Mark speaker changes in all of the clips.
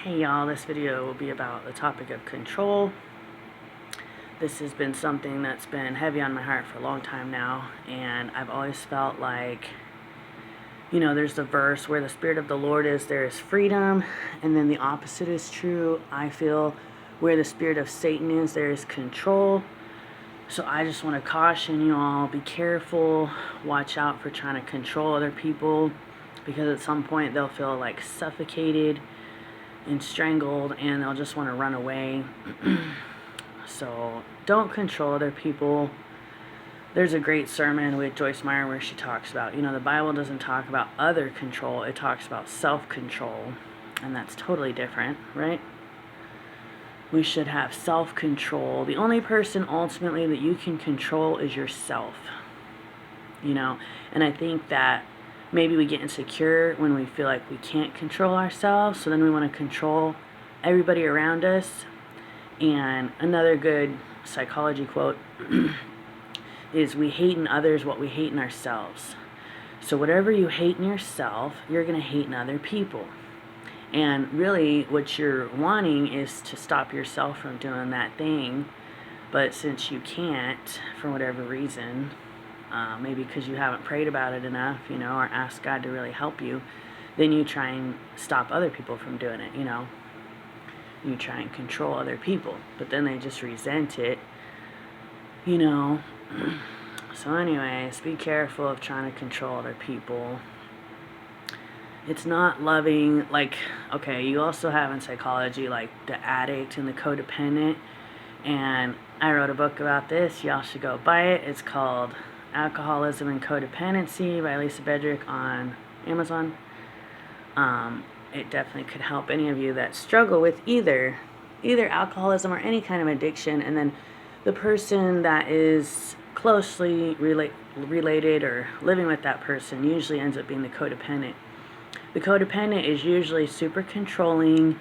Speaker 1: Hey y'all, this video will be about the topic of control. This has been something that's been heavy on my heart for a long time now, and I've always felt like, there's the verse where the Spirit of the Lord is, there is freedom, and then the opposite is true. I feel where the spirit of Satan is, there is control. So I just want to caution you all, be careful, watch out for trying to control other people, because at some point they'll feel like suffocated and strangled and they'll just want to run away. So don't control other people. There's a great sermon with Joyce Meyer where she talks about, the Bible doesn't talk about other control, it talks about self-control, and that's totally different, right? We should have self-control. The only person ultimately that you can control is yourself, and I think that maybe we get insecure when we feel like we can't control ourselves, so then we want to control everybody around us. And another good psychology quote is, we hate in others what we hate in ourselves. So whatever you hate in yourself, you're going to hate in other people. And really what you're wanting is to stop yourself from doing that thing, but since you can't, for whatever reason, maybe because you haven't prayed about it enough, or asked God to really help you, then you try and stop other people from doing it, You try and control other people, but then they just resent it, So anyways, be careful of trying to control other people. It's not loving. Okay, you also have in psychology, the addict and the codependent, and I wrote a book about this. Y'all should go buy it. It's called Alcoholism and Codependency by Davis-Bedrick on Amazon. It definitely could help any of you that struggle with either alcoholism or any kind of addiction, and then the person that is closely related or living with that person usually ends up being the codependent. The codependent is usually super controlling,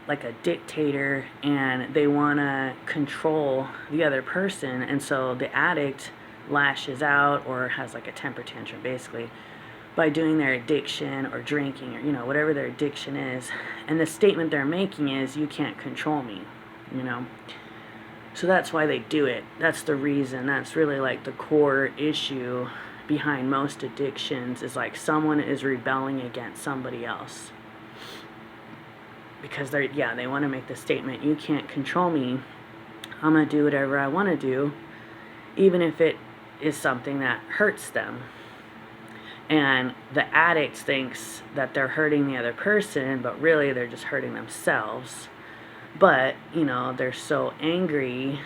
Speaker 1: like a dictator, and they want to control the other person, and so the addict lashes out or has a temper tantrum basically by doing their addiction or drinking or whatever their addiction is, and the statement they're making is, you can't control me, so that's why they do it. That's the reason. That's really the core issue behind most addictions, is someone is rebelling against somebody else, because they want to make the statement, you can't control me, I'm going to do whatever I want to do, even if it is something that hurts them. And the addict thinks that they're hurting the other person, but really they're just hurting themselves. But, they're so angry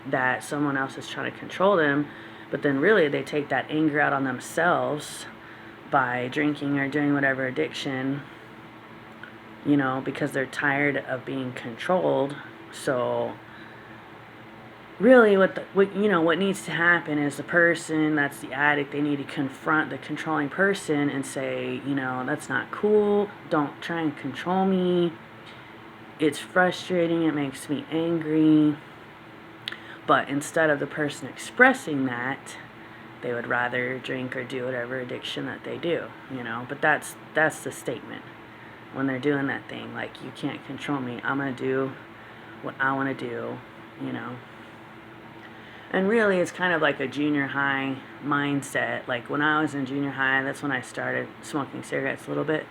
Speaker 1: that someone else is trying to control them, but then really they take that anger out on themselves by drinking or doing whatever addiction, because they're tired of being controlled. So really what needs to happen is the person that's the addict, they need to confront the controlling person and say, that's not cool, don't try and control me, it's frustrating, it makes me angry. But instead of the person expressing that, they would rather drink or do whatever addiction that they do, but that's the statement when they're doing that thing, you can't control me, I'm gonna do what I want to do, And really, it's kind of like a junior high mindset. When I was in junior high, that's when I started smoking cigarettes a little bit.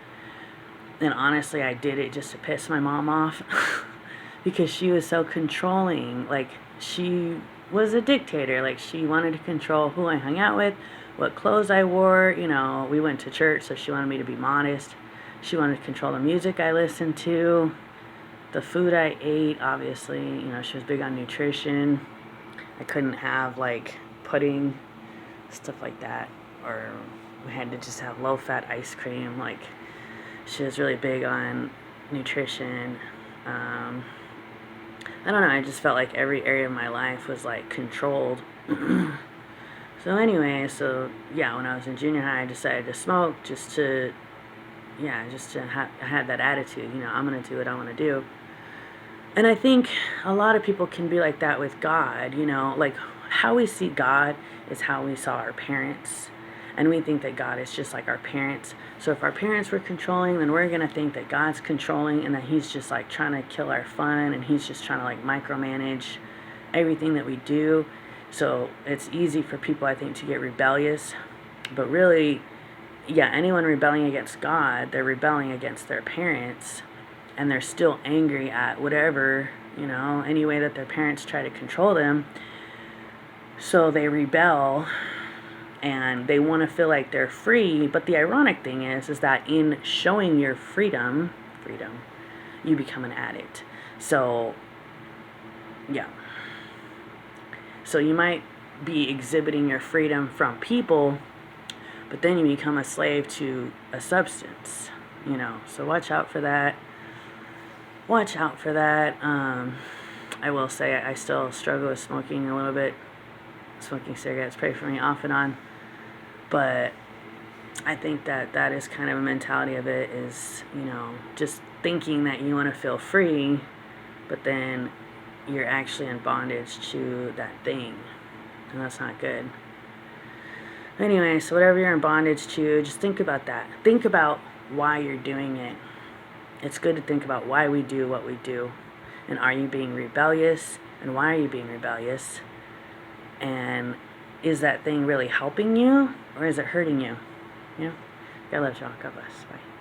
Speaker 1: And honestly, I did it just to piss my mom off because she was so controlling. She was a dictator. She wanted to control who I hung out with, what clothes I wore. We went to church, so she wanted me to be modest. She wanted to control the music I listened to, the food I ate, obviously. She was big on nutrition. I couldn't have pudding, stuff like that, or we had to just have low-fat ice cream. She was really big on nutrition. I don't know, I just felt like every area of my life was controlled. So anyway, when I was in junior high, I decided to smoke just to I had that attitude, I'm gonna do what I want to do. And I think a lot of people can be like that with God, how we see God is how we saw our parents. And we think that God is just like our parents. So if our parents were controlling, then we're going to think that God's controlling and that he's just like trying to kill our fun and he's just trying to like micromanage everything that we do. So it's easy for people, I think, to get rebellious. But really, yeah, anyone rebelling against God, they're rebelling against their parents, and they're still angry at whatever, any way that their parents try to control them. So they rebel and they want to feel like they're free. But the ironic thing is that in showing your freedom, you become an addict. So, yeah. So you might be exhibiting your freedom from people, but then you become a slave to a substance, So watch out for that. I will say I still struggle with smoking a little bit. Smoking cigarettes, pray for me, off and on. But I think that is kind of a mentality of it is, just thinking that you want to feel free, but then you're actually in bondage to that thing. And that's not good. Anyway, so whatever you're in bondage to, just think about that. Think about why you're doing it. It's good to think about why we do what we do. And are you being rebellious? And why are you being rebellious? And is that thing really helping you? Or is it hurting you? God loves y'all. God bless. Bye.